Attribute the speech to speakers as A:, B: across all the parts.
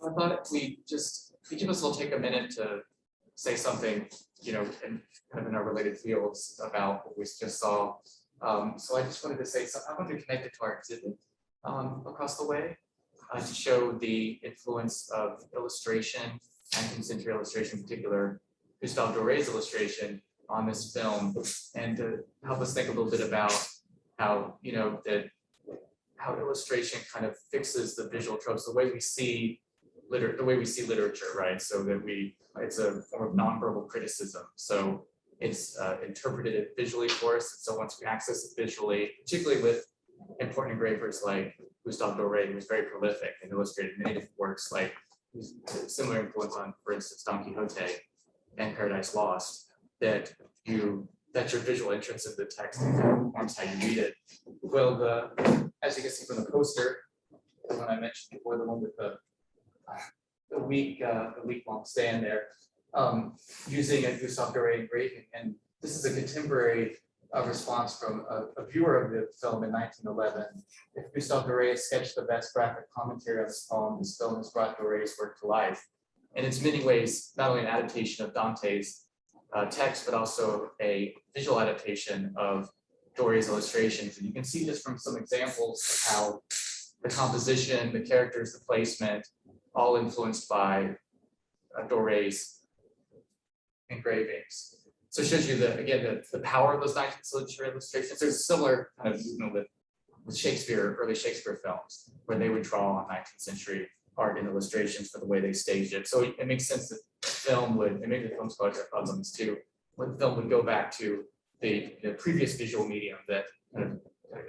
A: I thought each of us will take a minute to say something, in kind of in our related fields about what we just saw. So I just wanted to say, I wanted to connect it to our exhibit across the way to show the influence of illustration, 19th century illustration in particular, Gustave Doré's illustration on this film, and to help us think a little bit about how, how illustration kind of fixes the visual tropes, the way we see literature, right? So that it's a form of nonverbal criticism. So it's interpreted visually for us. And so once we access it visually, particularly with important engravers like Gustave Doré, who was very prolific and illustrated many different works, like similar influence on, for instance, Don Quixote and Paradise Lost, that your visual entrance into the text informs how you read it. Well, as you can see from the poster, the one I mentioned before, the one with the week-long stand there, using a Gustave Doré engraving, and this is a contemporary response from a viewer of the film in 1911. If Gustave Doré sketched the best graphic commentary on this poem, this film has brought Doré's work to life. And it's in many ways not only an adaptation of Dante's text, but also a visual adaptation of Doré's illustrations. And you can see this from some examples of how the composition, the characters, the placement, all influenced by Doré's engravings. So it shows you the power of those 19th century illustrations. There's a similar kind of movement with Shakespeare, early Shakespeare films, where they would draw on 19th century art and illustrations for the way they staged it. So it makes sense that film would, and maybe the film scholars have thoughts on this too, when the film would go back to the previous visual medium that kind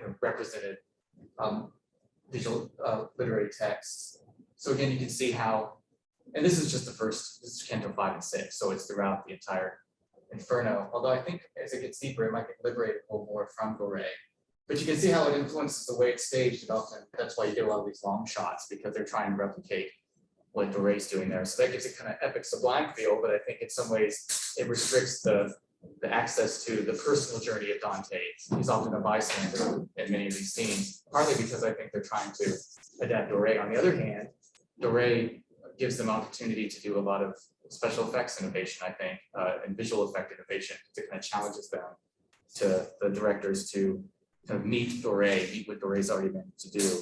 A: of represented visual literary texts. So again, you can see how, and this is just this is Canto 5 and 6, so it's throughout the entire Inferno, although I think as it gets deeper, it might get liberated a little more from Doré. But you can see how it influences the way it's staged. That's why you get a lot of these long shots, because they're trying to replicate what Doré's doing there. So that gives it kind of epic sublime feel, but I think in some ways it restricts the access to the personal journey of Dante. He's often a bystander in many of these scenes, partly because I think they're trying to adapt Doré. On the other hand, Doré gives them opportunity to do a lot of special effects innovation, I think, and visual effect innovation, that kind of challenges them, to the directors, to kind of meet what Doré's already meant to do.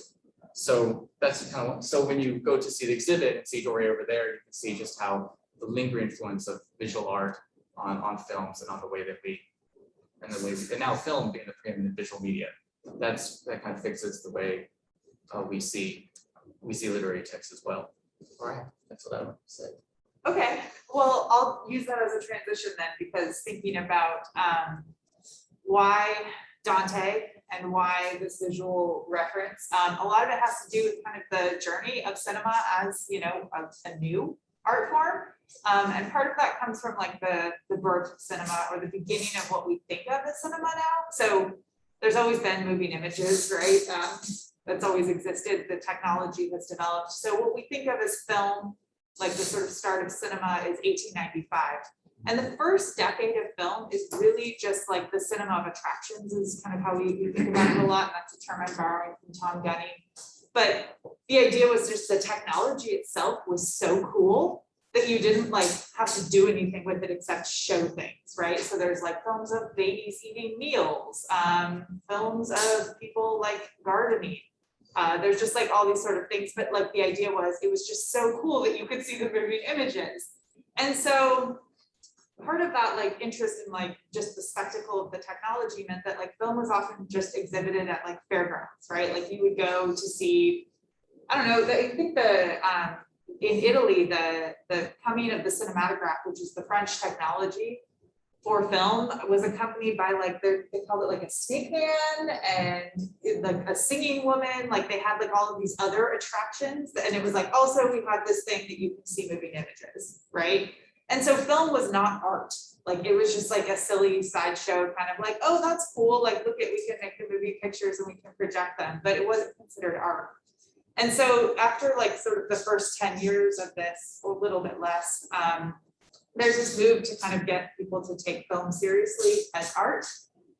A: So that's kind of so when you go to see the exhibit and see Doré over there, you can see just how the lingering influence of visual art on films and on the way that and now film being the preeminent visual media, that kind of fixes the way we see literary text as well. All right, that's what I want to say.
B: Okay, well, I'll use that as a transition then, because thinking about why Dante and why this visual reference, a lot of it has to do with kind of the journey of cinema as, a new art form. And part of that comes from like the birth of cinema, or the beginning of what we think of as cinema now. So there's always been moving images, right? That's always existed. The technology has developed. So what we think of as film, like the sort of start of cinema, is 1895. And the first decade of film is really just like the cinema of attractions, is kind of how we think about it a lot. And that's a term I'm borrowing from Tom Gunning. But the idea was just the technology itself was so cool that you didn't like have to do anything with it except show things, right? So there's like films of babies eating meals, films of people like gardening. There's just like all these sort of things, but like the idea was it was just so cool that you could see the moving images. And so part of that like interest in like just the spectacle of the technology meant that like film was often just exhibited at like fairgrounds, right? Like you would go to see, I don't know, I think in Italy, the coming of the cinematograph, which is the French technology for film, was accompanied by like they called it like a snake man and like a singing woman. Like they had like all of these other attractions, and it was like also we had this thing that you can see moving images, right? And so film was not art. Like it was just like a silly sideshow, kind of like, oh, that's cool. Like look at, we can make the movie pictures and we can project them, but it wasn't considered art. And so after like sort of the first 10 years of this, or a little bit less, there's this move to kind of get people to take film seriously as art.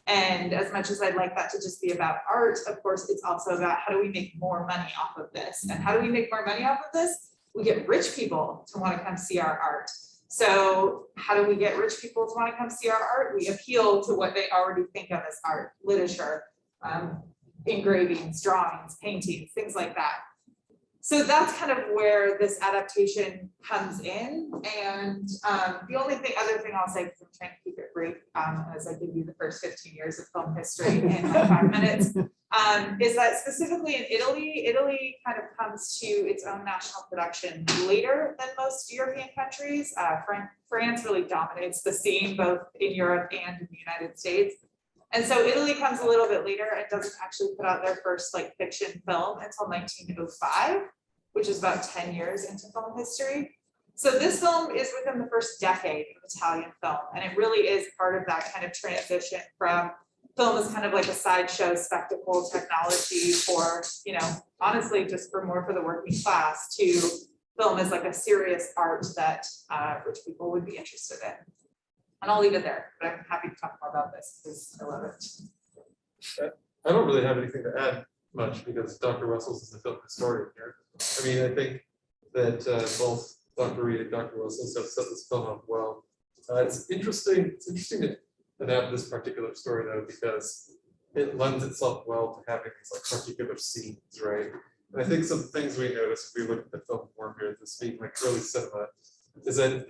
B: And as much as I'd like that to just be about art, of course, it's also about how do we make more money off of this? And how do we make more money off of this? we get rich people to want to come see our art. So how do we get rich people to want to come see our art? We appeal to what they already think of as art, literature, engravings, drawings, paintings, things like that. So that's kind of where this adaptation comes in. And the only other thing I'll say, because I'm trying to keep it brief, as I give you the first 15 years of film history in like 5 minutes, is that specifically in Italy, Italy kind of comes to its own national production later than most European countries. France really dominates the scene, both in Europe and in the United States. And so Italy comes a little bit later and doesn't actually put out their first like fiction film until 1905, which is about 10 years into film history. So this film is within the first decade of Italian film, and it really is part of that kind of transition from film as kind of like a sideshow spectacle technology for, you know, honestly, just for more for the working class, to film as like a serious art that rich people would be interested in. And I'll leave it there, but I'm happy to talk more about this because I love it.
C: I don't really have anything to add much because Dr. Wessels is the film historian here. I mean, I think that both Dr. Reid and Dr. Wessels have set this film up well. It's interesting to adapt this particular story though, because it lends itself well to having these like particular scenes, right? And I think some things we notice if we look at the film more here this week, like early cinema, is that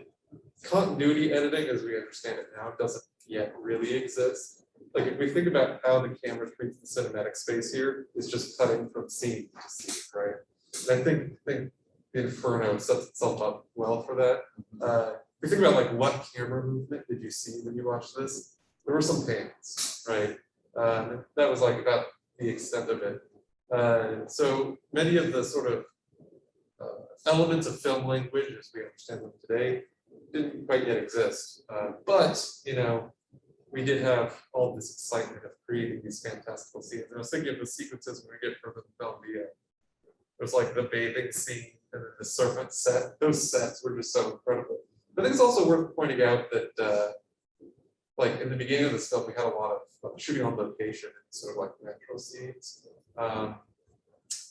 C: continuity editing, as we understand it now, doesn't yet really exist. Like if we think about how the camera treats the cinematic space here, it's just cutting from scene to scene, right? And I think the Inferno sets itself up well for that. If we think about like what camera movement did you see when you watched this? There were some pans, right? That was like about the extent of it. So many of the sort of elements of film language as we understand them today didn't quite yet exist. But, you know, we did have all this excitement of creating these fantastical scenes. And I was thinking of the sequences we get from the film, it was like the bathing scene and then the servant set. Those sets were just so incredible. I think it's also worth pointing out that, like in the beginning of this film, we had a lot of shooting on location and sort of like natural scenes.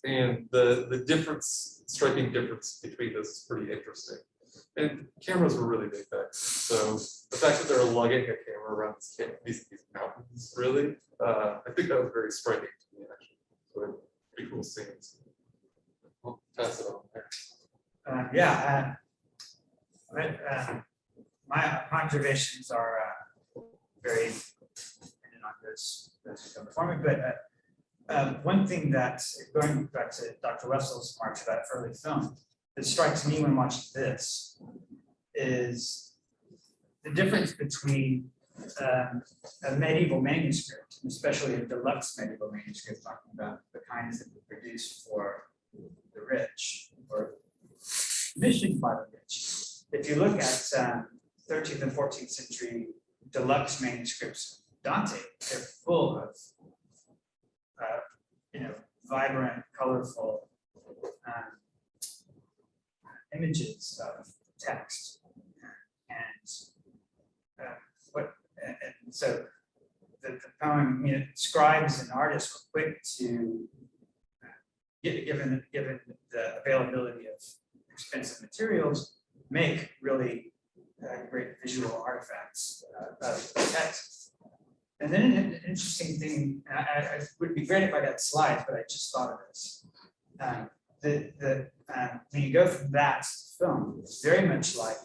C: And the difference, striking difference between this is pretty interesting. And cameras were really big back then. So the fact that they're lugging a camera around these mountains, really, I think that was very striking to me, actually. So pretty cool scenes. I'll pass it on there.
D: My observations are very dependent on those who come before me, but one thing that, going back to Dr. Wessels' remarks about early film, that strikes me when watching this is the difference between a medieval manuscript, especially a deluxe medieval manuscript, talking about the kinds that were produced for the rich or commissioned by the rich. If you look at 13th and 14th century deluxe manuscripts of Dante, they're full of vibrant, colorful images of text, and so the poem, scribes and artists were quick to, given the availability of expensive materials, make really great visual artifacts of the text. And then an interesting thing, I would be great if I got slides, but I just thought of this. When you go from that to film, it's very much like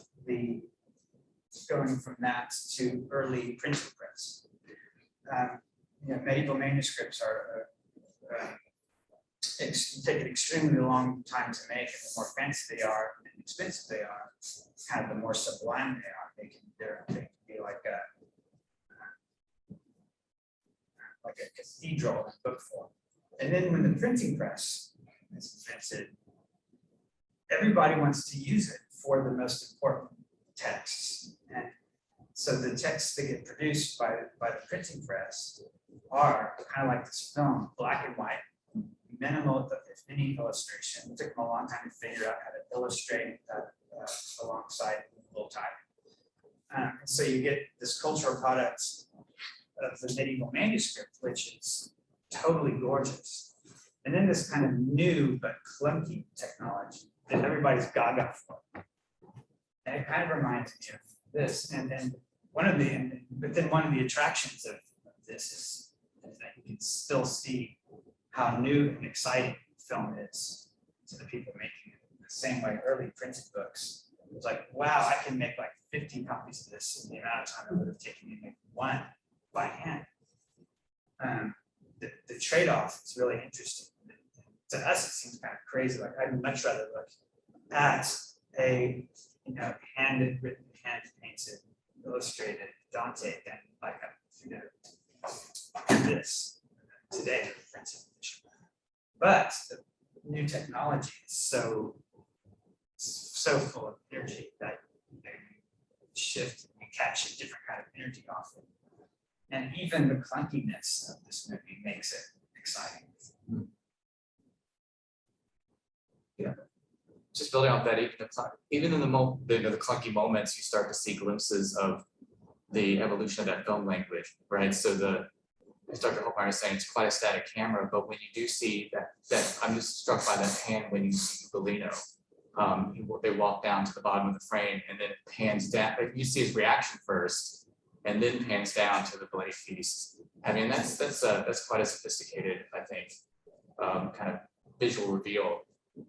D: going from that to early printing press. Medieval manuscripts are take an extremely long time to make, and the more fancy they are and expensive they are, kind of the more sublime they are. They can be like a cathedral in book form. And then when the printing press is invented, everybody wants to use it for the most important texts. And so the texts that get produced by the printing press are kind of like this film, black and white, minimal, if any, illustration. It took them a long time to figure out how to illustrate that alongside little type. So you get this cultural product of the medieval manuscript, which is totally gorgeous. And then this kind of new but clunky technology that everybody's gaga for. And it kind of reminds me of this, and then one of the attractions of this is that you can still see how new and exciting film is to the people making it. The same way early printed books, it was like, wow, I can make like 50 copies of this in the amount of time it would have taken me to make one by hand. The trade-off is really interesting. To us, it seems kind of crazy. Like I'd much rather look at a hand written, hand painted, illustrated Dante than like this today, printed edition. But the new technology is so full of energy that you shift and catch a different kind of energy off it. And even the clunkiness of this movie makes it exciting.
A: Yeah. Just building off that, even in the clunky moments, you start to see glimpses of the evolution of that film language, right? So as Dr. Holtmeier is saying, it's quite a static camera, but when you do see that I'm just struck by that pan when you see Ugolino. They walk down to the bottom of the frame and then it pans down. You see his reaction first, and then pans down to the blade feast. I mean, that's quite a sophisticated, I think, kind of visual reveal.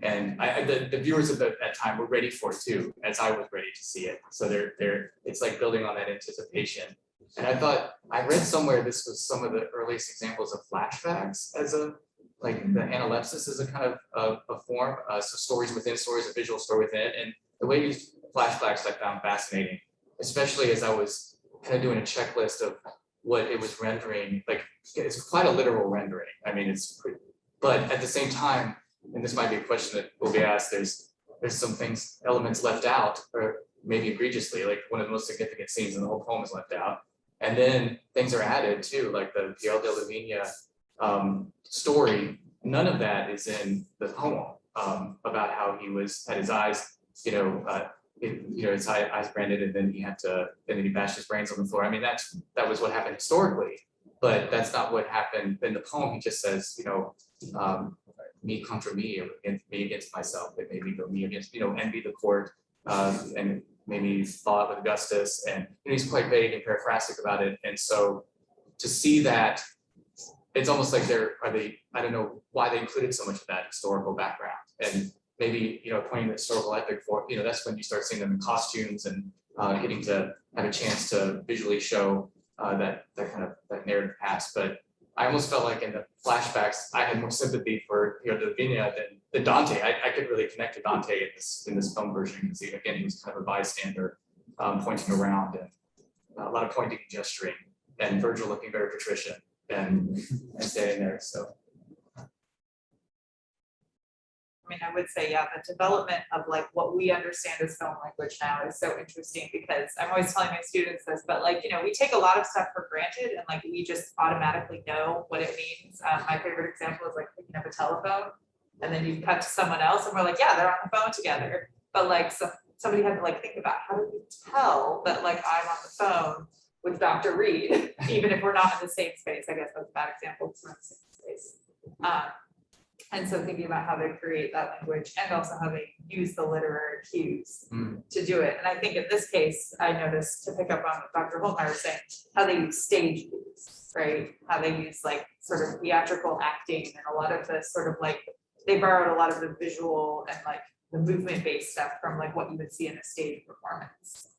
A: And the viewers of that time were ready for it too, as I was ready to see it. So it's like building on that anticipation. And I thought, I read somewhere this was some of the earliest examples of flashbacks as like the analepsis is a kind of a form, so stories within stories, a visual story within it. And the way you use flashbacks I found fascinating, especially as I was kind of doing a checklist of what it was rendering. Like it's quite a literal rendering. I mean, but at the same time, and this might be a question that will be asked, there's some elements left out, or maybe egregiously, like one of the most significant scenes in the whole poem is left out. And then things are added too, like the Pierre de Lavigne story. None of that is in the poem about how he had his eyes, his eyes branded, and then he bashed his brains on the floor. I mean, that was what happened historically, but that's not what happened in the poem. He just says, me contra me, or me against myself. It made me go me against, envy the court, and maybe fought with Augustus, and he's quite vague and paraphrastic about it. And so to see that, it's almost like I don't know why they included so much of that historical background, and maybe pointing the historical epic for that's when you start seeing them in costumes and getting to have a chance to visually show that narrative past. But I almost felt like in the flashbacks, I had more sympathy for de Lavigne than Dante. I could really connect to Dante in this film version. You can see again, he was kind of a bystander, pointing around, and a lot of pointing and gesturing, and Virgil looking very patrician and standing there. So.
B: I mean, I would say, yeah, the development of like what we understand as film language now is so interesting, because I'm always telling my students this, but like, we take a lot of stuff for granted and like we just automatically know what it means. My favorite example is like picking up a telephone and then you cut to someone else and we're like, yeah, they're on the phone together. But like somebody had to like think about, how do we tell that like I'm on the phone with Dr. Reid, even if we're not in the same space? I guess that's a bad example, it's not the same space. And so thinking about how they create that language and also how they use the literary cues to do it. And I think in this case, I noticed, to pick up on what Dr. Holtmeier was saying, how they use stage cues, right? How they use like sort of theatrical acting, and a lot of the sort of like, they borrowed a lot of the visual and like the movement based stuff from like what you would see in a stage performance.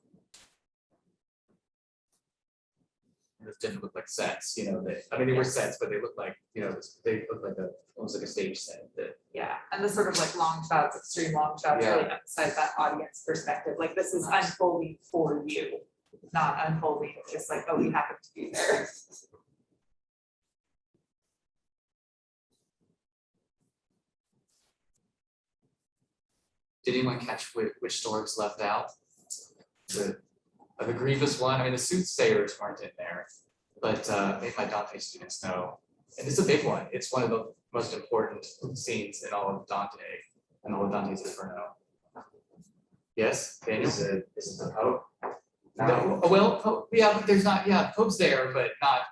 A: Those didn't look like sets, they were sets, but they looked like, they looked like almost like a stage set.
B: Yeah, and the sort of like long shots, extreme long shots, really emphasize that audience perspective. Like this is unfolding for you, not unfolding just like, oh, we happen to be there.
A: Did anyone catch which story was left out? The grievous one. I mean, the soothsayers weren't in there, but maybe my Dante students know. And it's a big one. It's one of the most important scenes in all of Dante and all of Dante's Inferno. Yes, Daniel?
E: Is it the Pope?
A: No. Well, Pope, yeah, but there's not. Yeah, Pope's there, but not.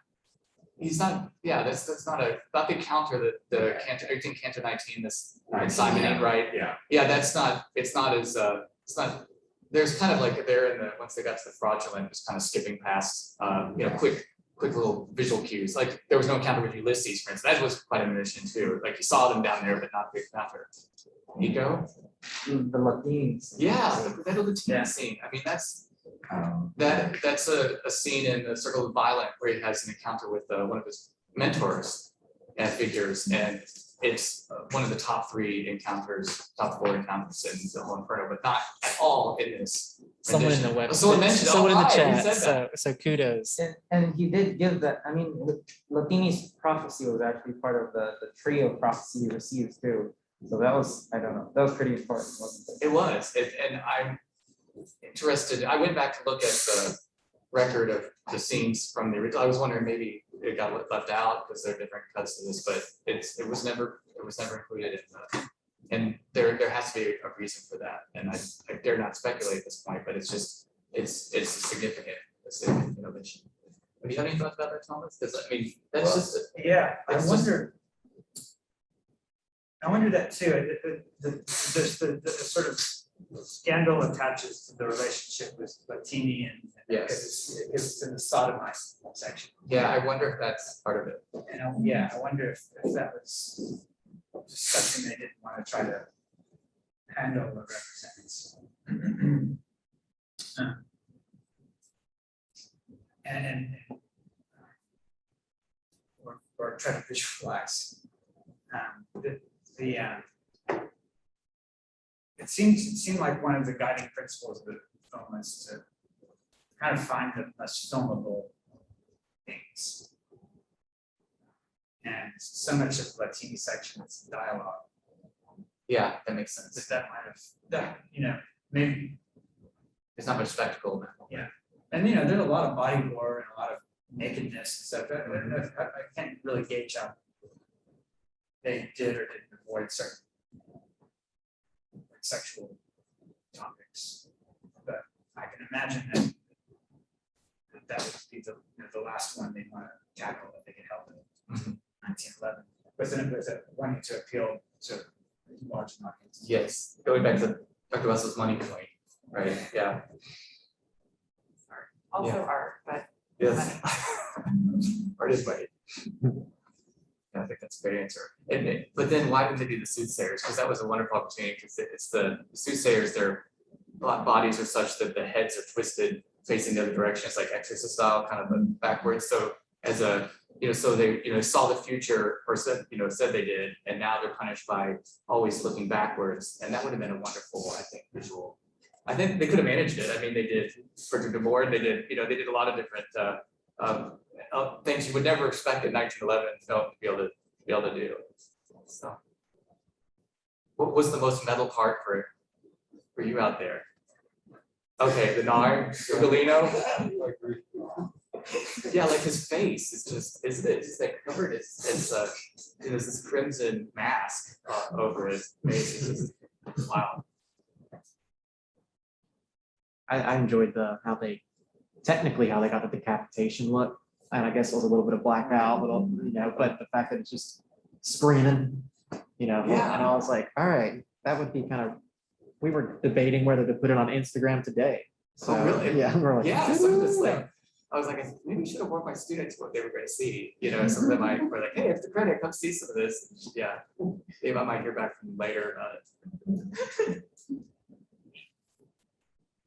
A: He's not, yeah, that's not the encounter that the Cantor, I think Cantor 19, this Simon
E: Yeah.
A: right?
E: Yeah.
A: Yeah, it's not as, it's not, there's kind of like there in the, once they got to the fraudulent, just kind of skipping past, quick little visual cues. Like there was no encounter with Ulysses, for instance. That was quite an omission too. Like you saw them down there, but not the encounter. Nico?
F: The Latines.
A: Yeah, the Latina
D: Yeah.
A: scene. I mean, that's a scene in the Circle of Violence where he has an encounter with one of his mentors and figures, and it's one of the top 4 encounters in the whole Inferno, but not at all in this.
G: Someone in the
A: rendition.
G: web.
A: Someone mentioned.
G: Someone in the
A: hi, who
G: chat.
A: said that?
G: So kudos.
F: And he did give that, I mean, Latini's prophecy was actually part of the trio prophecy he received too. So that was, I don't know, that was pretty important, wasn't it?
A: It was, and I'm interested. I went back to look at the record of the scenes from the original. I was wondering maybe it got left out because there are different cuts to this, but it was never included in the. And there has to be a reason for that, and I dare not speculate at this point, but it's just it's a significant innovation. Have you had any thoughts about that, Thomas? Because I mean, that's just
D: Yeah, I
A: It's just-
D: wonder that too, the sort of scandal attaches to the relationship with Latini and.
A: Yes.
D: It's in the sodomite section.
A: yeah. I wonder if that's part of it.
D: And I wonder if that was just something they didn't want to try to handle or represent. And or try to visualize. It seemed like one of the guiding principles of the film was to kind of find the most filmable things. And so much of the Latini section is dialogue,
A: Yeah, that makes sense.
D: that might have, maybe,
A: It's not much spectacle now.
D: and there's a lot of body gore and a lot of nakedness and stuff. I can't really gauge how they did or didn't avoid certain sexual topics. But I can imagine that would be the last one they want to tackle if they can help it.
A: Mhm.
D: 1911, with it wanting to appeal to large audiences.
A: Yes, going back to Dr. Wessels' money point, right? Yeah.
B: Also
A: Yeah.
B: art, but
A: Yes. Art is right. Yeah, I think that's a great answer. But then why didn't they do the soothsayers? Because that was a wonderful opportunity, because it's the soothsayers, their bodies are such that the heads are twisted facing the other direction. It's like exorcist style, kind of backwards. So as a, so they, saw the future, or said they did, and now they're punished by always looking backwards. And that would have been a wonderful, I think, visual. I think they could have managed it. I mean, they did for the board, they did a lot of different things you would never expect in 1911 film to be able to do. So, what was the most metal part for you out there? Okay, the Nar, Ugolino.
C: I agree.
A: Yeah, like his face is just, isn't it? Just like covered. It's there's this crimson mask over his face. It's just, wow.
G: I enjoyed how they got the decapitation look, and I guess it was a little bit of blackout, but the fact that it's just screaming,
A: Yeah.
G: and I was like, all right, that would be kind of. We were debating whether to put it on Instagram today. So,
A: Oh, really?
G: Yeah, we're like,
A: Yeah, some of this like, I was like, maybe I should have warned my students what they were going to see. Some of them were like, hey, after credit, come see some of this. Yeah, maybe I might hear back from them later about it.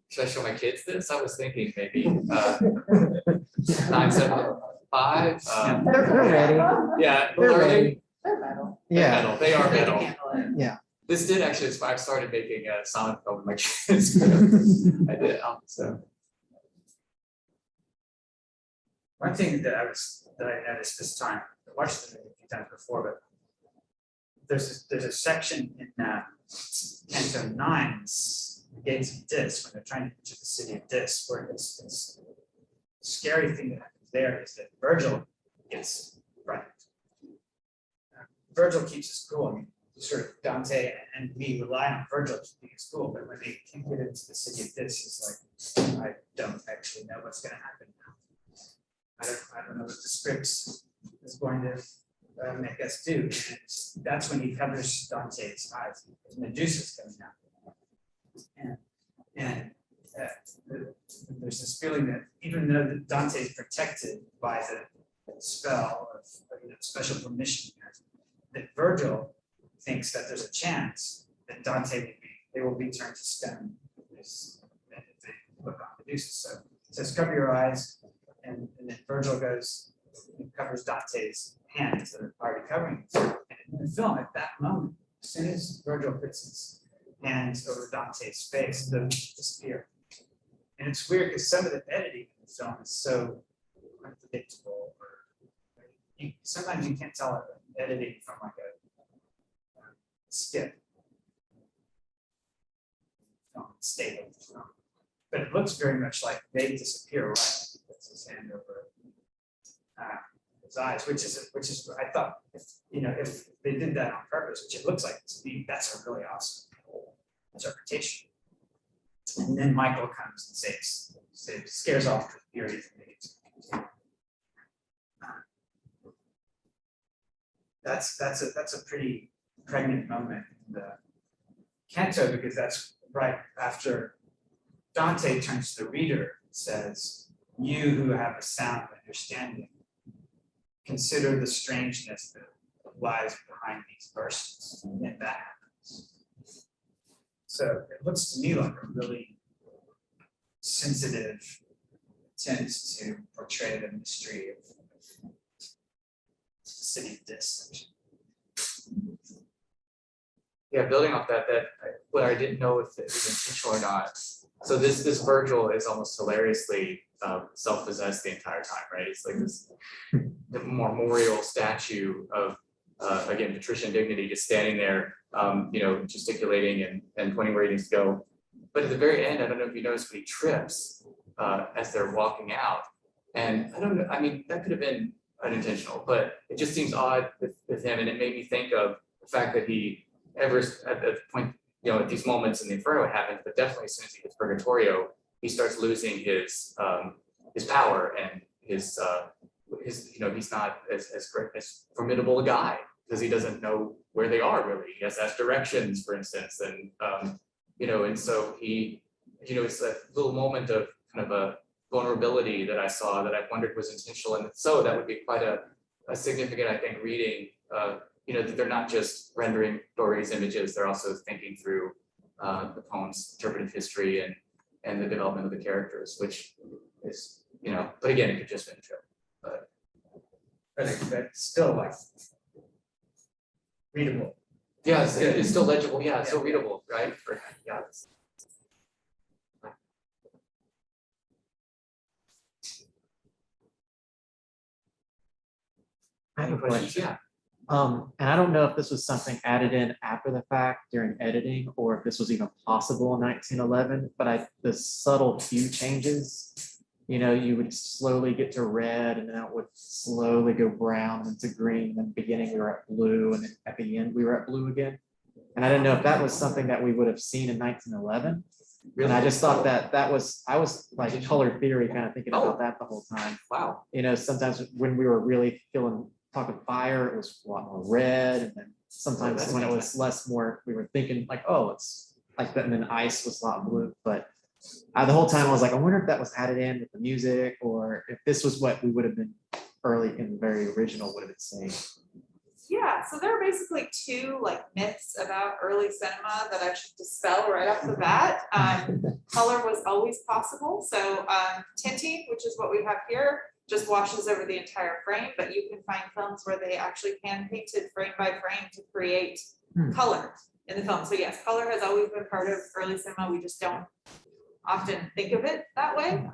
A: Should I show my kids this? I was thinking maybe 975.
G: they're ready.
A: Yeah,
G: They're
A: are they?
G: ready.
B: they're metal.
G: Yeah,
A: Metal. They are
B: They can
A: metal.
B: handle it.
A: This did actually inspire. I started making a silent film with my kids. I did. So
D: One thing that I noticed this time, I watched it a few times before, but there's a section in Canto 9's The Gates of Dis, when they're trying to enter the city of Dis, where it's scary thing that happens there is that Virgil gets frightened. Virgil keeps us cool. I mean, sort of Dante and we rely on Virgil to keep us cool, but when they can't get into the city of Dis, it's like, I don't actually know what's gonna happen now. I don't know what the script's is going to make us do. And that's when he covers Dante's eyes, Medusa's coming out. And there's this feeling that even though Dante is protected by the spell of special permission here, that Virgil thinks that there's a chance that they will be turned to stone if they look on Medusa. So it says, cover your eyes, and then Virgil goes and covers Dante's hands that are already covering it. And in the film, at that moment, as soon as Virgil puts his hands over Dante's face, those disappear. And it's weird because some of the editing in the film is so unpredictable, or sometimes you can't tell editing from like a skip. State of the film. But it looks very much like they disappear right as he puts his hand over his eyes, which is I thought if they did that on purpose, which it looks like to me, that's a really awesome interpretation. And then Michael comes and scares off the fury. That's a pretty pregnant moment in the canto, because that's right after Dante turns to the reader and says, "You who have a sound understanding, consider the strangeness that lies behind these verses." And then that happens. So it looks to me like a really sensitive attempt to portray the mystery of city of distant.
A: Yeah, building off that what I didn't know if it was intentional or not. So this Virgil is almost hilariously self-possessed the entire time, right? It's like this memorial statue of again patrician dignity, just standing there, gesticulating and pointing where he needs to go. But at the very end, I don't know if you noticed, when he trips as they're walking out, and I don't know. I mean, that could have been unintentional, but it just seems odd with him, and it made me think of the fact that he ever at the point, at these moments in the Inferno it happens, but definitely as soon as he hits Purgatorio, he starts losing his power and his he's not as great, as formidable a guy, because he doesn't know where they are really. He has to ask directions, for instance, and and so he, it's that little moment of kind of a vulnerability that I saw that I wondered was intentional, and so that would be quite a significant, I think, reading. That they're not just rendering Dory's images, they're also thinking through the poem's interpretive history and the development of the characters, which is, but again, it could just been true. But
D: it's still like readable.
A: Yeah, it's still legible. Yeah, it's still readable, right? Yeah.
G: I have a question.
A: Yeah.
G: And I don't know if this was something added in after the fact during editing, or if this was even possible in 1911, but the subtle hue changes, you would slowly get to red, and then it would slowly go brown into green, and in the beginning we were at blue, and then at the end we were at blue again. And I didn't know if that was something that we would have seen in 1911. And I just thought I was like color theory kind of thinking about that the whole time.
A: Wow.
G: Sometimes when we were really talking fire, it was a lot more red, and then sometimes when it was we were thinking like, oh, it's like that, and then ice was a lot blue. But the whole time I was like, I wonder if that was added in with the music, or if this was what we would have been early in the very original would have been saying.
B: Yeah, so there are basically two myths about early cinema that I should dispel right off the bat. Color was always possible. So tinting, which is what we have here, just washes over the entire frame, but you can find films where they actually hand painted frame by frame to create color in the film. So yes, color has always been part of early cinema. We just don't often think of it that way.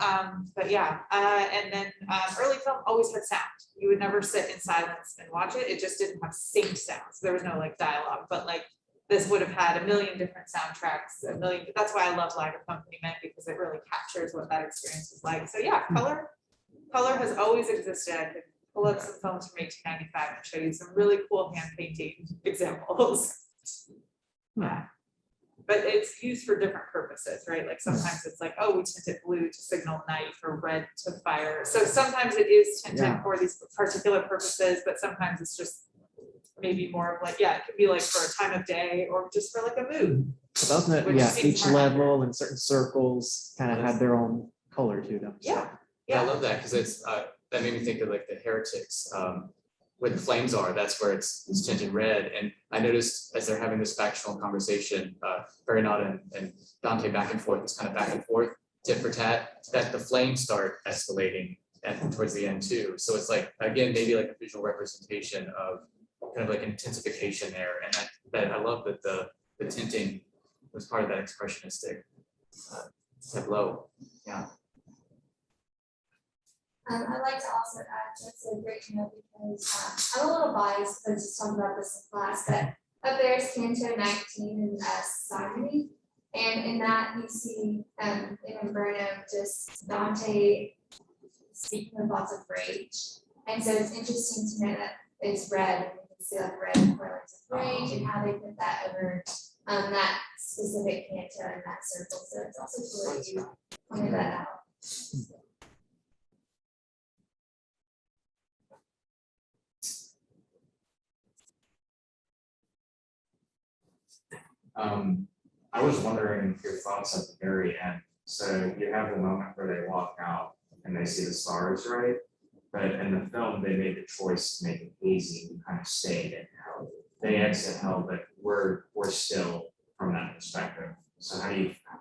B: But yeah, and then early film always had sound. You would never sit in silence and watch it. It just didn't have synced sounds. There was no dialogue, but this would have had a million different soundtracks, that's why I love live accompaniment, because it really captures what that experience was like. So yeah, color has always existed. I could pull up some films from 1895 and show you some really cool hand painting examples. Yeah. but it's used for different purposes, right? Like sometimes it's like, oh, we tint it blue to signal night or red to fire. So sometimes it is tinted
G: Yeah.
B: for these particular purposes, but sometimes it's just maybe more of like, yeah, it could be like for a time of day or just for like a mood.
G: But ultimately,
B: Which
G: yeah,
B: seems
G: each
B: more
G: level and certain circles kind of had their own color to them. so.
B: Yeah.
A: Yeah, I love that, because it's, that made me think of like the heretics, where the flames are, that's where it's tinted red, and I noticed as they're having this factional conversation, Farinata and Dante back and forth, this kind of back and forth, tit for tat, that the flames start escalating towards the end too, so it's like, again, maybe like a visual representation of kind of like intensification there, and that I love that the tinting was part of that expressionistic tableau, yeah.
E: I'd like to also add, that's a great note because I'm a little biased because I just talked about this in class, but up there is Canto 19 in Simony. And in that you see in Inferno just Dante speaking with lots of rage. And so it's interesting to know that it's red, and you can see like red correlates of rage and how they put that over that specific canto in that circle. So it's also cool that you pointed that out.
H: I was wondering your thoughts at the very end. So you have the moment where they walk out and they see the stars, right? But in the film, they made the choice to make it hazy and kind of stayed in hell. They exit hell, but we're still from that perspective. So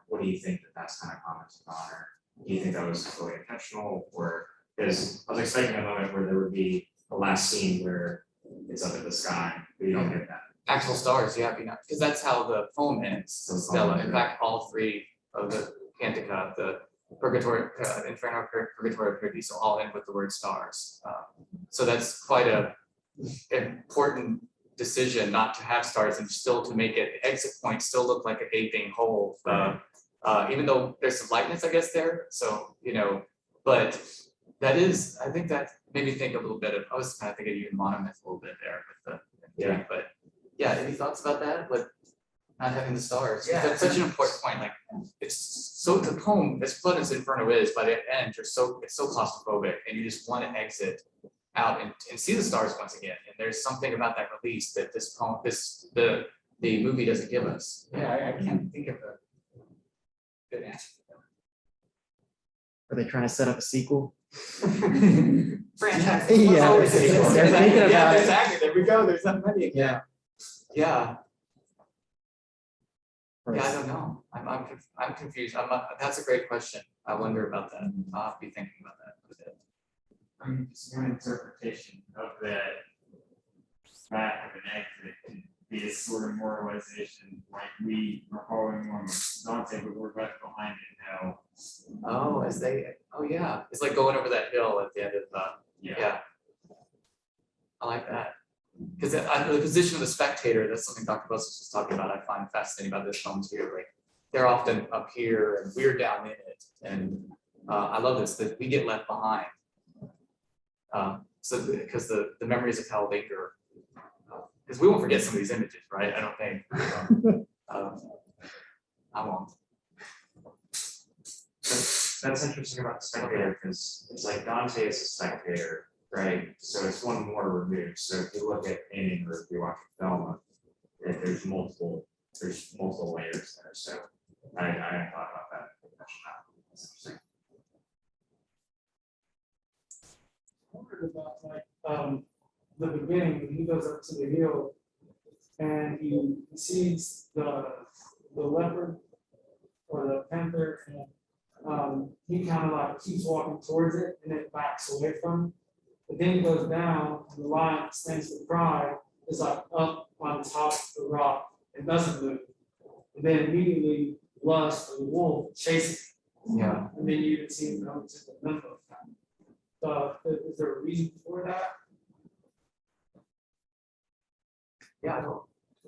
H: what do you think that that's kind of commented on, or do you think that was fully intentional, or because I was expecting a moment where there would be a last scene where it's up at the sky, but you don't get that.
A: Actual stars, yeah, because that's how the poem ends, so Stella. In fact, all three of the Cantica, the Purgatory, Inferno, Purgatory, Paradiso, all end with the word stars. So that's quite a important decision not to have stars and still to make it, the exit point still look like a gaping hole. Even though there's some lightness, I guess, there, so, but that is, I think that made me think a little bit of, I was kind of thinking of even Monomyth a little bit there with the, but yeah, any thoughts about that, like not having the stars?
F: Yeah.
A: That's such an important point, like, it's so, the poem, as fun as Inferno is, by the end, it's so claustrophobic, and you just want to exit out and see the stars once again, and there's something about that release that this poem, the movie doesn't give us.
D: Yeah, I can't think of a good answer.
G: Are they trying to set up a sequel?
B: Franchise.
G: Yeah.
A: Always a sequel.
G: They're thinking about
A: Yeah,
G: it.
A: exactly, there we go, there's that many again.
G: Yeah.
A: Yeah, I don't know. I'm confused. That's a great question. I wonder about that. I'll have to be thinking about that a bit.
H: I mean, just one interpretation of that fact of an exit can be a sort of moralization, like we are following one with Dante, but we're left behind in hell.
A: Oh, yeah, it's like going over that hill at the end of, yeah. I like that. Because the position of the spectator, that's something Dr. Wessels was talking about, I find fascinating about this film too, like, they're often up here and we're down in it, and I love this, that we get left behind. So, because the memories of hell linger, because we won't forget some of these images, right? I don't think. I won't.
H: That's interesting about the spectator, because it's like Dante is a spectator, right? So it's one more removed. So if you look at painting or if you watch a film, there's multiple layers there. So I hadn't thought about that. That's interesting.
I: I wondered about the beginning, when he goes up to the hill and he sees the leopard or the panther, and he kind of like keeps walking towards it and then backs away from it. But then he goes down and the lion stands with pride, is like up on top of the rock and doesn't move. And then immediately lust or the wolf chases him.
A: Yeah.
I: And then you can see him come to the limbo. Is there a reason for that?
A: Yeah,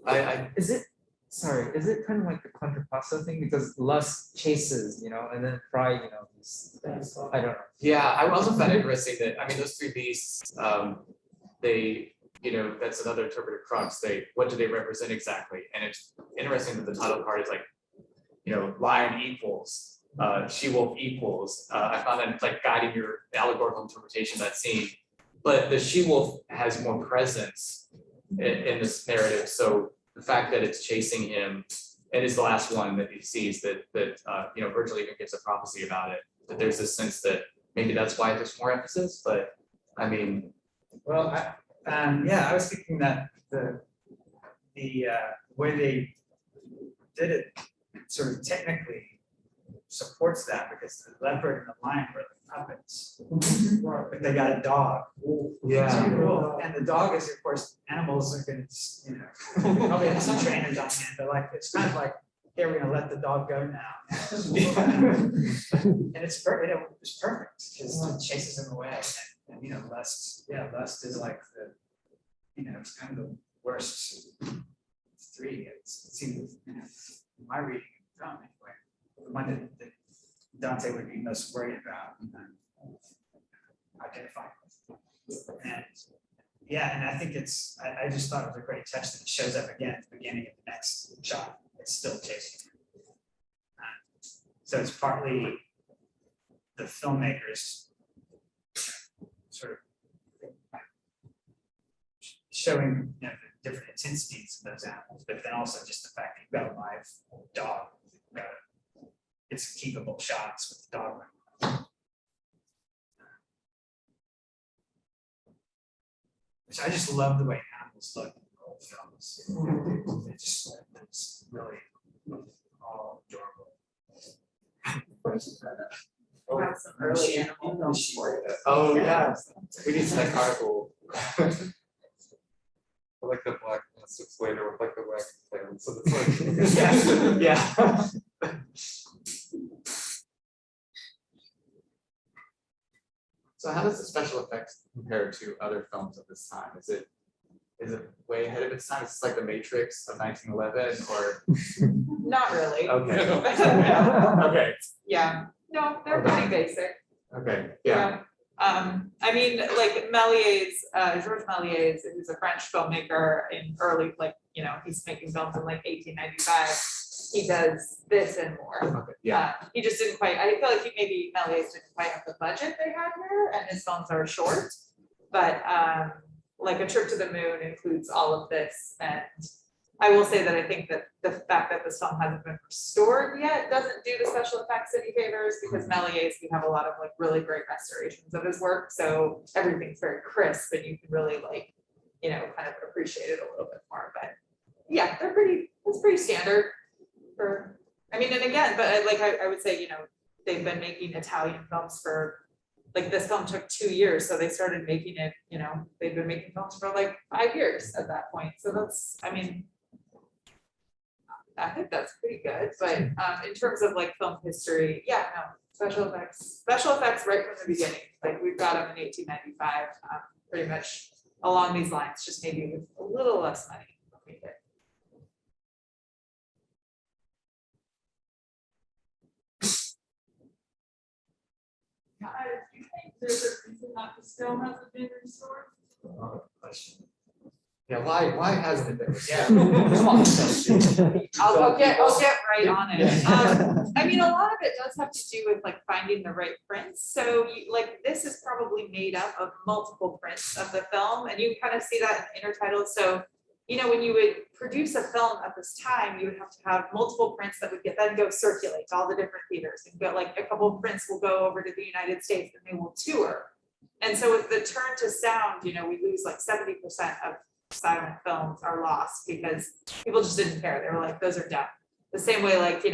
A: I
F: Is it kind of like the contrapasso thing, because lust chases, and then pride, I don't know.
A: yeah, I also found it interesting that, I mean, those three beasts, they that's another interpretive crux. What do they represent exactly? And it's interesting that the title card is like, lion equals, she-wolf equals. I found that it's like guiding your allegorical interpretation of that scene. But the she-wolf has more presence in this narrative. So the fact that it's chasing him and is the last one that he sees that Virgil even gives a prophecy about it, that there's this sense that maybe that's why there's more emphasis, but I mean.
D: Well, I was thinking that the way they did it sort of technically supports that, because the leopard and the lion were the puppets. But they got a dog.
A: Yeah.
D: And the dog is, of course, animals are gonna, probably have some trainers on hand, but like, it's kind of like, here, we're gonna let the dog go now. And it's perfect, it was perfect, because it chases him away, and lust is like it's kind of the worst three, it seems, in my reading of the film anyway. The one that Dante would be most worried about, identifying with. And I think I just thought it was a great touch that it shows up again at the beginning of the next shot. It's still chasing him. So it's partly the filmmakers sort of showing the different intensities of those animals, but then also just the fact that you've got a live dog. It's keepable shots with the dog. Which I just love the way animals look in the old films. It's really all adorable.
B: Have some early animal films for you.
A: Oh, yeah, we need that carnival.
C: I like the black plastics later with like the wax tail, so it's like.
A: Yeah. So how does the special effects compare to other films of this time? Is it way ahead of its time? Is this like The Matrix of 1911 or?
B: Not really.
A: Okay. Okay.
B: Yeah, no, they're pretty basic.
A: Okay, yeah.
B: I mean, like Georges Méliès, who's a French filmmaker in early, he's making films in like 1895. He does this and more.
A: Okay, yeah.
B: He just didn't quite, I feel like Méliès didn't quite have the budget they had here, and his films are short. But like A Trip to the Moon includes all of this, and I will say that I think that the fact that this film hasn't been restored yet doesn't do the special effects any favors, because Méliès, we have a lot of like really great restorations of his work, so everything's very crisp and you can really kind of appreciate it a little bit more. But yeah, it's pretty standard for, and again, but I would say, they've been making Italian films for, like, this film took 2 years, so they started making it, they've been making films for like 5 years at that point. So that's, I think that's pretty good. But in terms of like film history, yeah, no, special effects right from the beginning. Like, we've got them in 1895, pretty much along these lines, just maybe with a little less money than we did.
J: Do you think there's a reason that this film hasn't been restored?
A: Question. Yeah, why hasn't it been?
B: Yeah.
A: Come on.
B: I'll get right on it. A lot of it does have to do with like finding the right prints. So this is probably made up of multiple prints of the film, and you kind of see that in the intertitles. So, when you would produce a film at this time, you would have to have multiple prints that would then go circulate to all the different theaters, and go, like, a couple of prints will go over to the United States and they will tour. And so with the turn to sound, we lose like 70% of silent films are lost because people just didn't care. They were like, those are done. The same way, like,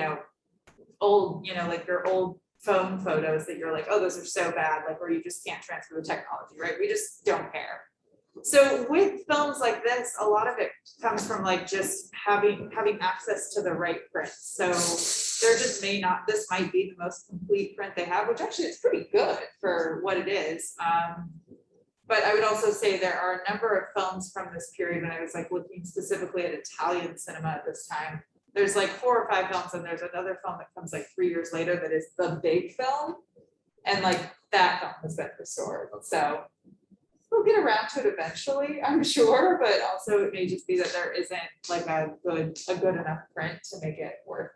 B: old, like your old phone photos that you're like, oh, those are so bad, like, or you just can't transfer the technology, right? We just don't care. So with films like this, a lot of it comes from like just having access to the right prints. So there just this might be the most complete print they have, which actually is pretty good for what it is. But I would also say there are a number of films from this period, when I was like looking specifically at Italian cinema at this time. There's like 4 or 5 films, and there's another film that comes like 3 years later that is the big film, and like that film has been restored. So we'll get around to it eventually, I'm sure, but also it may just be that there isn't like a good enough print to make it worth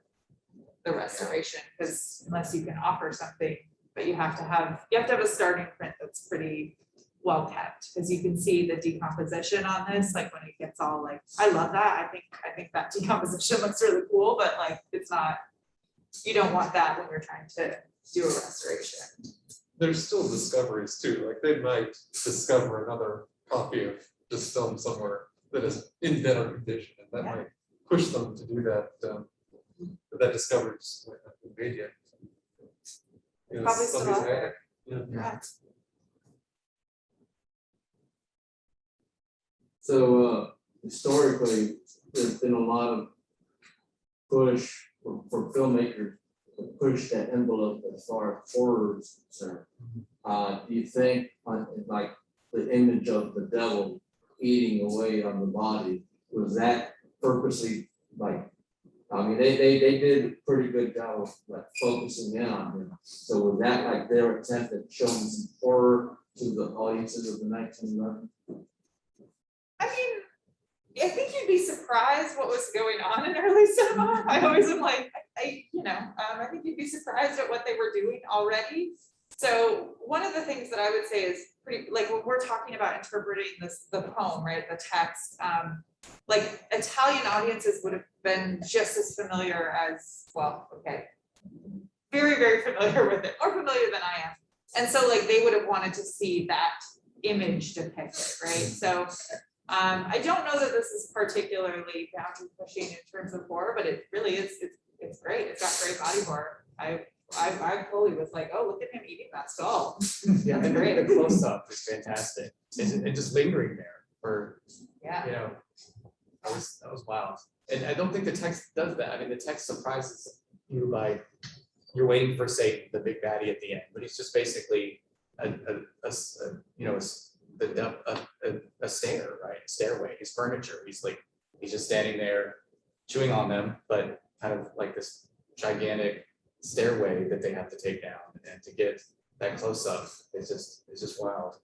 B: the restoration, because unless you can offer something, but you have to have a starting print that's pretty well kept, because you can see the decomposition on this, like when it gets all like, I love that, I think that decomposition looks really cool, but like, it's not, you don't want that when you're trying to do a restoration.
C: There's still discoveries too, like they might discover another copy of this film somewhere that is in better condition, and that
B: Yeah.
C: might push them to do that. That discovery just might not be made yet. You know,
B: Probably still
C: somebody's
B: out there.
C: had it.
B: Yeah.
K: So historically, there's been a lot of push for filmmakers to push that envelope as far as horror is concerned. Do you think like the image of the devil eating away on the body, was that purposely like, I mean, they did a pretty good job of like focusing in on him. So was that like their attempt at showing some horror to the audiences of the 1911?
B: I mean, I think you'd be surprised what was going on in early cinema. I always am like, I think you'd be surprised at what they were doing already. So one of the things that I would say is pretty, like when we're talking about interpreting the poem, right, the text, like Italian audiences would have been just as familiar as, well, okay, very, very familiar with it, more familiar than I am. And so like they would have wanted to see that image depicted, right? So I don't know that this is particularly boundary pushing in terms of horror, but it really is, it's great. It's got great body horror. I fully was like, oh, look at him eating that skull.
A: Yeah, and
B: great.
A: the close up is fantastic. And just lingering there for,
B: Yeah.
A: you know, that was wild. And I don't think the text does that. I mean, the text surprises you by, you're waiting for Satan, the big baddie at the end, but he's just basically a stair, right? A stairway, his furniture. He's just standing there chewing on them, but kind of like this gigantic stairway that they have to take down, and to get that close up is just wild.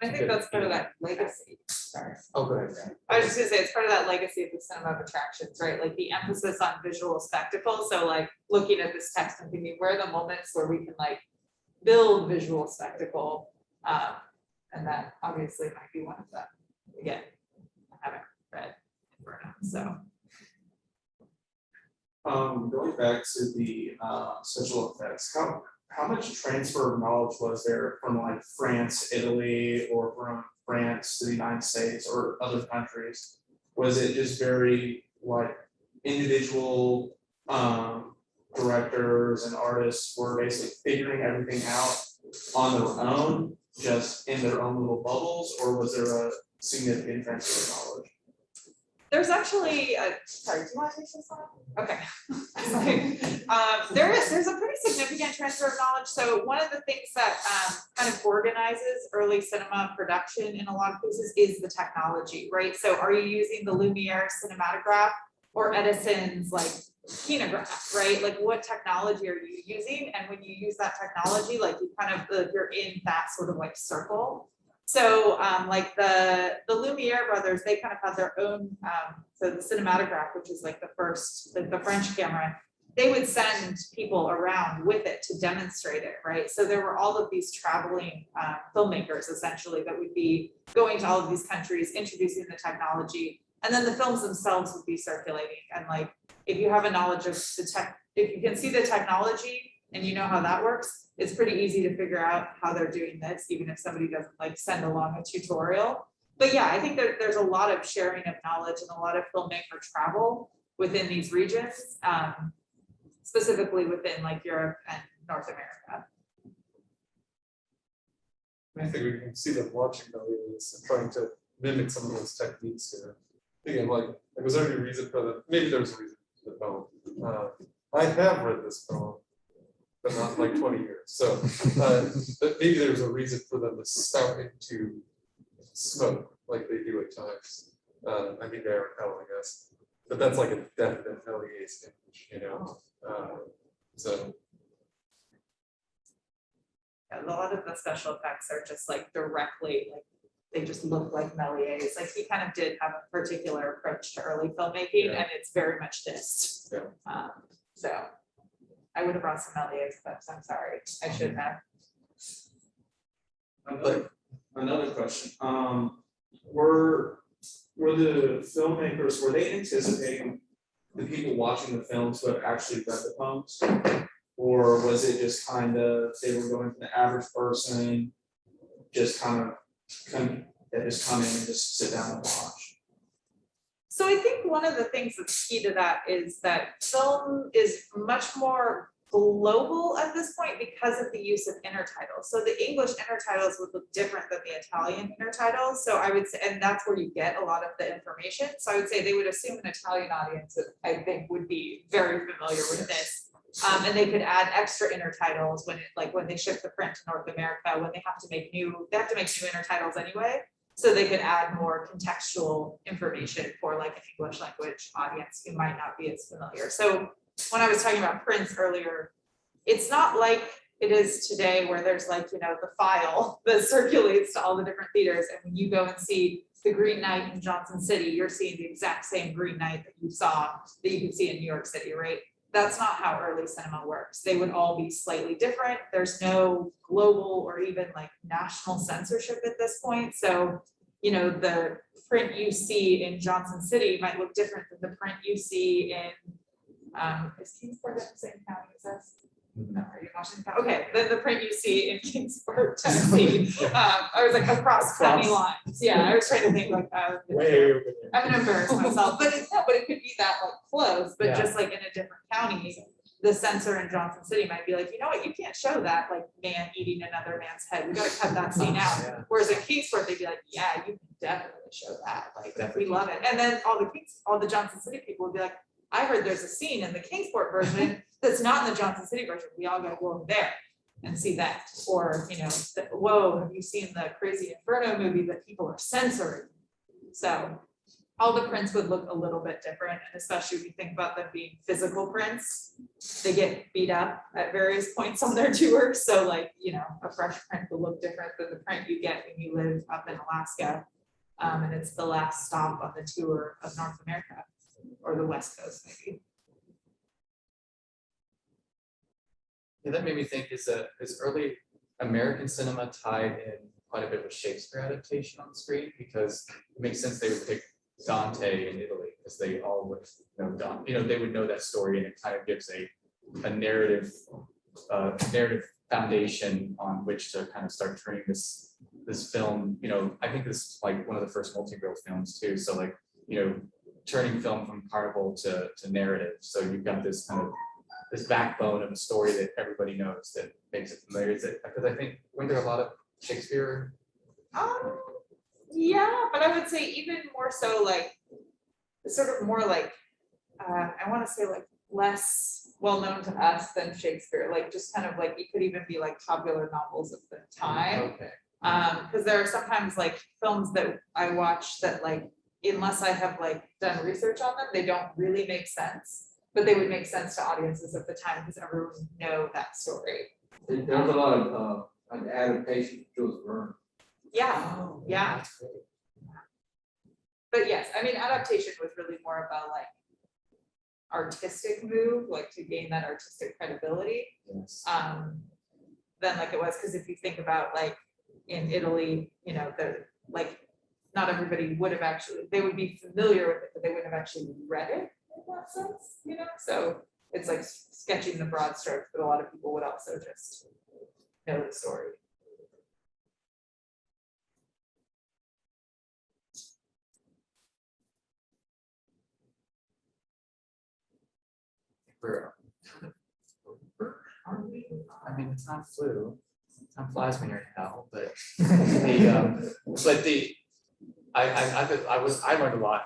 B: I think that's part of that legacy. Sorry.
A: Oh, go ahead. Dan.
B: I was just gonna say, it's part of that legacy of the cinema of attractions, right? Like the emphasis on visual spectacle. So like looking at this text and thinking, where are the moments where we can like build visual spectacle? And that obviously might be one of them. Again, I haven't read Inferno, so.
L: Going back to the special effects, how much transfer of knowledge was there from like France, Italy, or from France to the United States or other countries? Was it just very like individual directors and artists were basically figuring everything out on their own, just in their own little bubbles, or was there a significant transfer of knowledge?
B: There's actually, sorry, do you want to take this one? Okay. There's a pretty significant transfer of knowledge. So one of the things that kind of organizes early cinema production in a lot of cases is the technology, right? So are you using the Lumiere cinematograph or Edison's like kinograph, right? Like what technology are you using? And when you use that technology, like you kind of, you're in that sort of like circle. So like the Lumiere brothers, they kind of had their own, so the cinematograph, which is like the first, like the French camera, they would send people around with it to demonstrate it, right? So there were all of these traveling filmmakers essentially that would be going to all of these countries, introducing the technology, and then the films themselves would be circulating. And like, if you have a knowledge of the tech, if you can see the technology and you know how that works, it's pretty easy to figure out how they're doing this, even if somebody doesn't like send along a tutorial. But yeah, I think there's a lot of sharing of knowledge and a lot of filmmaker travel within these regions, specifically within like Europe and North America.
C: I think we can see them watching movies and trying to mimic some of those techniques here. Again, like was there any reason for that? Maybe there's a reason for the poem. I have read this poem, but not like 20 years. So but maybe there's a reason for them to spout into smoke like they do at times. I mean, they're hell, I guess. But that's like a definite Elias image, you know. So
B: a lot of the special effects are just like directly, like, they just look like Meliers. Like, he kind of did have a particular approach to early filmmaking, and it's very much this.
C: Yeah.
B: So I would have brought some Meliers, but I'm sorry, I should have.
L: Another question, were the filmmakers, were they anticipating the people watching the film to have actually read the poems? Or was it just kind of, they were going for the average person, just kind of just come in and just sit down and watch?
B: So I think one of the things that's key to that is that film is much more global at this point because of the use of intertitles. So the English intertitles would look different than the Italian intertitles. So I would say, and that's where you get a lot of the information. So I would say they would assume an Italian audience that I think would be very familiar with this. And they could add extra intertitles when it, like when they ship the print to North America, when they have to make new intertitles anyway. So they could add more contextual information for like an English language audience who might not be as familiar. So when I was talking about prints earlier, it's not like it is today where there's like, you know, the file that circulates to all the different theaters. And when you go and see the Green Knight in Johnson City, you're seeing the exact same Green Knight that you can see in New York City, right? That's not how early cinema works. They would all be slightly different. There's no global or even like national censorship at this point. So, you know, the print you see in Johnson City might look different than the print you see in, is Kingsport in the same county as us? No, are you Washington? Okay, then the print you see in Kingsport, Tennessee. I was like across county lines. Yeah, I was trying to think like, I'm gonna embarrass myself, but it could be that like close, but just like in a different county. The censor in Johnson City might be like, you know what, you can't show that like man eating another man's head. We gotta cut that scene out. Whereas in Kingsport, they'd be like, yeah, you can definitely show that. Like we love it. And then all the Johnson City people would be like, I heard there's a scene in the Kingsport version that's not in the Johnson City version. We all gotta go over there and see that. Or, you know, whoa, have you seen the Crazy Inferno movie that people are censoring? So all the prints would look a little bit different, and especially if you think about them being physical prints, they get beat up at various points on their tour. So like, you know, a fresh print will look different than the print you get when you live up in Alaska. And it's the last stop on the tour of North America, or the West Coast maybe.
A: Yeah, that made me think, is early American cinema tied in quite a bit with Shakespeare adaptation on the screen? Because it makes sense they would pick Dante in Italy, because they all would know Dante, you know, they would know that story, and it kind of gives a narrative foundation on which to kind of start turning this film. You know, I think this is like one of the first multi-reel films too. So like, you know, turning film from carnival to narrative. So you've got this kind of this backbone of a story that everybody knows that makes it familiar. Is it, because I think, weren't there a lot of Shakespeare?
B: Yeah, but I would say even more so like, sort of more like, I want to say like less well known to us than Shakespeare, like just kind of like, it could even be like popular novels of the time.
A: Okay.
B: Because there are sometimes like films that I watch that like, unless I have like done research on them, they don't really make sense, but they would make sense to audiences of the time because everyone would know that story.
K: There's a lot of an adaptation of Jules Verne.
B: Yeah,
A: Oh,
B: yeah.
A: that's great.
B: But yes, I mean, adaptation was really more about like artistic move, like to gain that artistic credibility,
A: Yes.
B: than like it was, because if you think about like in Italy, you know, they're like, not everybody would have actually, they would be familiar with it, but they wouldn't have actually read it in that sense, you know? So it's like sketching the broad strokes, but a lot of people would also just know the story.
A: Aren't we? I mean, it's not flu. Time flies when you're in hell, but I learned a lot.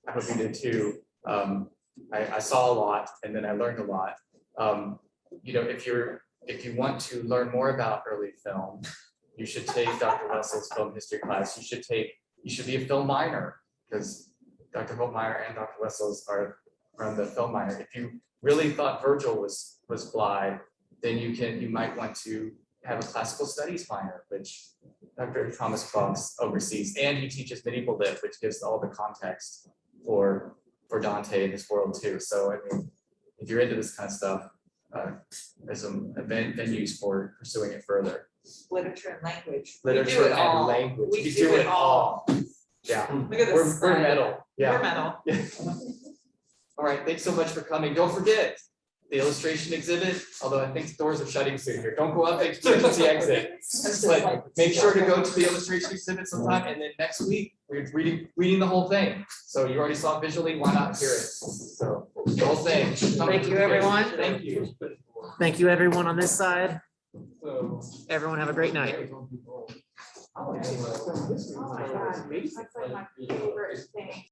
A: I hope you did too. I saw a lot, and then I learned a lot. You know, if you want to learn more about early film, you should take Dr. Wessels' film history class. You should be a film minor, because Dr. Holtmeier and Dr. Wessels are on the film minor. If you really thought Virgil was fly, then you might want to have a classical studies minor, which Dr. Thomas Fox oversees, and he teaches medieval lit, which gives all the context for Dante and his world too. So I mean, if you're into this kind of stuff, there's some venues for pursuing it further.
B: Literature and language. We do
A: Literature
B: it
A: and
B: all.
A: language.
B: We do it all.
A: Yeah,
B: Look at this.
A: we're metal. Yeah.
B: We're metal.
A: All right, thanks so much for coming. Don't forget the illustration exhibit, although I think doors are shutting soon here. Don't go up the emergency exit. But make sure to go to the illustration exhibit sometime, and then next week, we're reading the whole thing. So you already saw it visually, why not hear it? So the whole thing.
G: Thank you, everyone.
A: Thank you.
G: Thank you, everyone on this side.
K: So.
G: Everyone have a great night.
B: Oh my God, that's like my favorite thing.